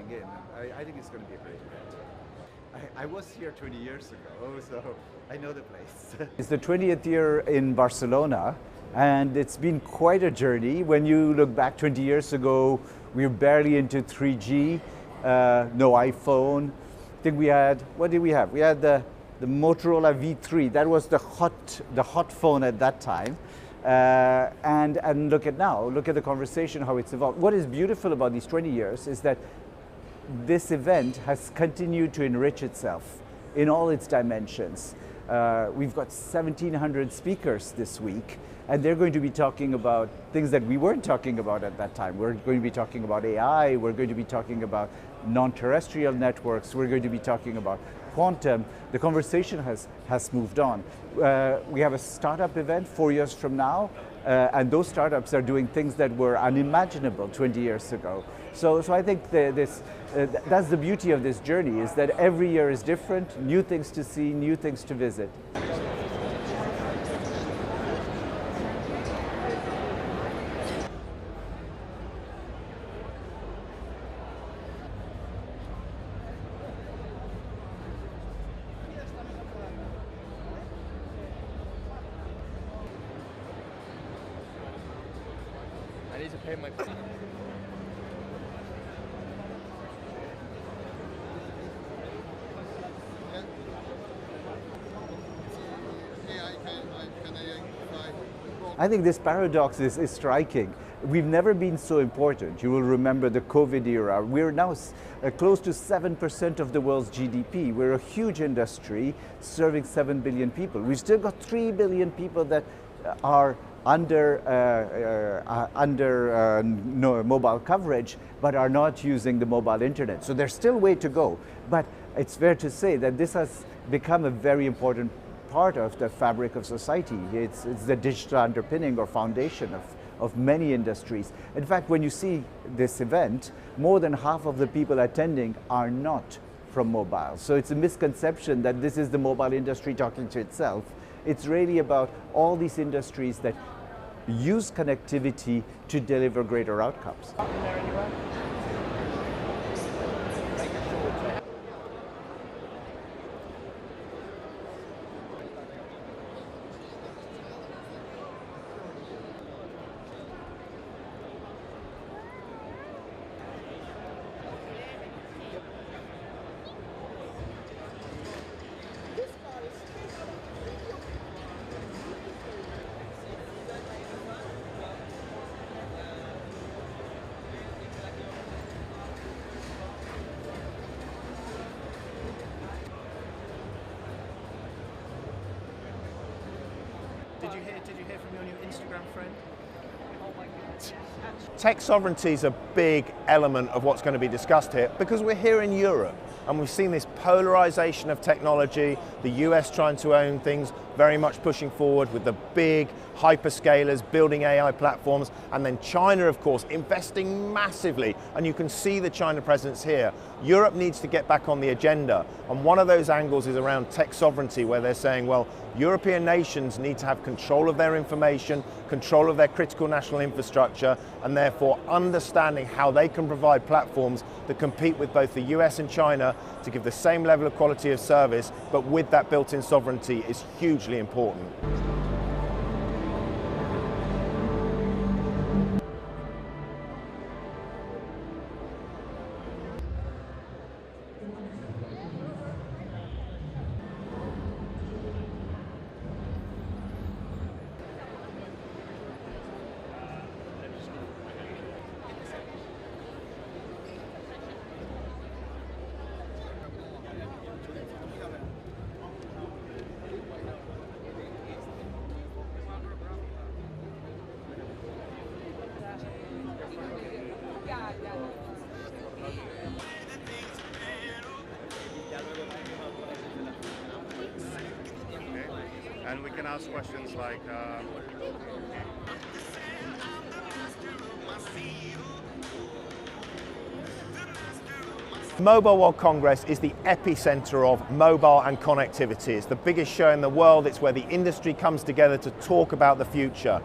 coming in. I think it's going to be a great event. I was here 20 years ago, so I know the place. It's the 20th year in Barcelona, and it's been quite a journey. When you look back 20 years ago, we were barely into 3G, no iPhone. I think we had, what did we have? We had the Motorola V3. That was the hot phone at that time. And look at now, look at the conversation, how it's evolved. What is beautiful about these 20 years is that this event has continued to enrich itself in all its dimensions. We've got 1,700 speakers this week, and they're going to be talking about things that we weren't talking about at that time. We're going to be talking about AI, we're going to be talking about non-terrestrial networks, we're going to be talking about quantum. The conversation has moved on. We have a startup event 4 years from now, and those startups are doing things that were unimaginable 20 years ago. So I think that's the beauty of this journey, is that every year is different, new things to see, new things to visit. I need to pay my fee. I think this paradox is striking. We've never been so important. You will remember the COVID era. We're now close to 7% of the world's GDP. We're a huge industry serving 7 billion people. We've still got 3 billion people that are under mobile coverage, but are not using the mobile internet. So there's still a way to go. But it's fair to say that this has become a very important part of the fabric of society. It's the digital underpinning or foundation of many industries. In fact, when you see this event, more than half of the people attending are not from mobile. So it's a misconception that this is the mobile industry talking to itself. It's really about all these industries that use connectivity to deliver greater outcomes. Did you hear from your new Instagram friend? Oh my goodness. Tech sovereignty is a big element of what's going to be discussed here, because we're here in Europe and we've seen this polarization of technology, the US trying to own things, very much pushing forward with the big hyperscalers building AI platforms, and then China, of course, investing massively, and you can see the China presence here. Europe needs to get back on the agenda, and one of those angles is around tech sovereignty, where they're saying, well, European nations need to have control of their information, control of their critical national infrastructure, and therefore understanding how they can provide platforms that compete with both the US and China to give the same level of quality of service, but with that built-in sovereignty, is hugely important. And we can ask questions like, Mobile World Congress is the epicenter of mobile and connectivity. It's the biggest show in the world. It's where the industry comes together to talk about the future.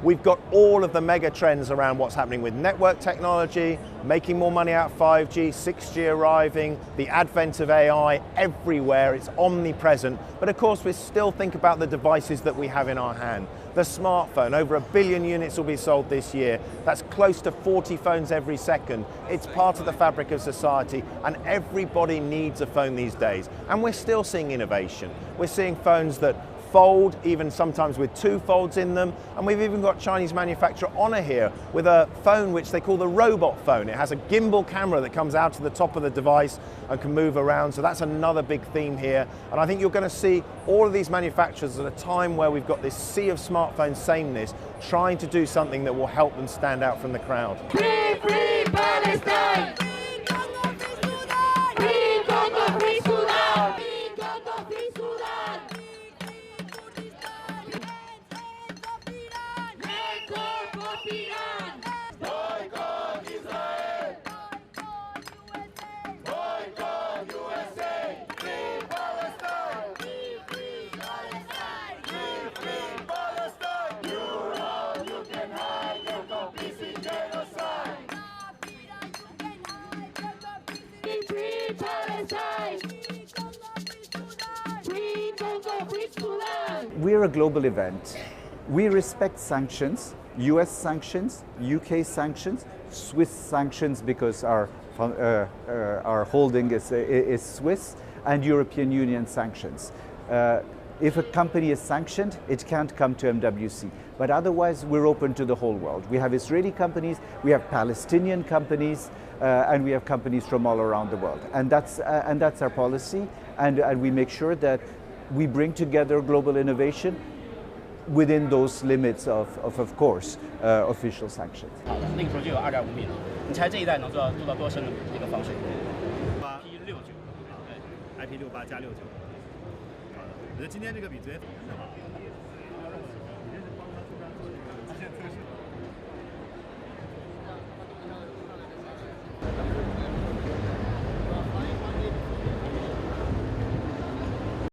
We've got all of the mega trends around what's happening with network technology, making more money out of 5G, 6G arriving, the advent of AI everywhere, it's omnipresent. But of course, we still think about the devices that we have in our hand. The smartphone, over 1 billion units will be sold this year. That's close to 40 phones every second. It's part of the fabric of society, and everybody needs a phone these days. And we're still seeing innovation. We're seeing phones that fold, even sometimes with 2 folds in them. And we've even got Chinese manufacturer Honor here with a phone which they call the robot phone. It has a gimbal camera that comes out to the top of the device and can move around. So that's another big theme here. And I think you're going to see all of these manufacturers at a time where we've got this sea of smartphone sameness trying to do something that will help them stand out from the crowd. Free, free Palestine! Free Congo, free Sudan! Free Congo, free Sudan! Boycott Israel! Boycott USA! Free Palestine! Free Palestine! Free Palestine! You know you can hide your complicit genocide! Free Palestine! Free Congo, free Sudan! We're a global event. We respect sanctions, US sanctions, UK sanctions, Swiss sanctions because our holding is Swiss, and European Union sanctions. If a company is sanctioned, it can't come to MWC. But otherwise, we're open to the whole world. We have Israeli companies, we have Palestinian companies, and we have companies from all around the world. And that's our policy, and we make sure that we bring together global innovation within those limits of course, official sanctions. 好的，那个时候就有2.5米了。你猜这一代能做到多深的一个防水？IP69，对 ，IP68加69。好的，我觉得今天这个比昨天。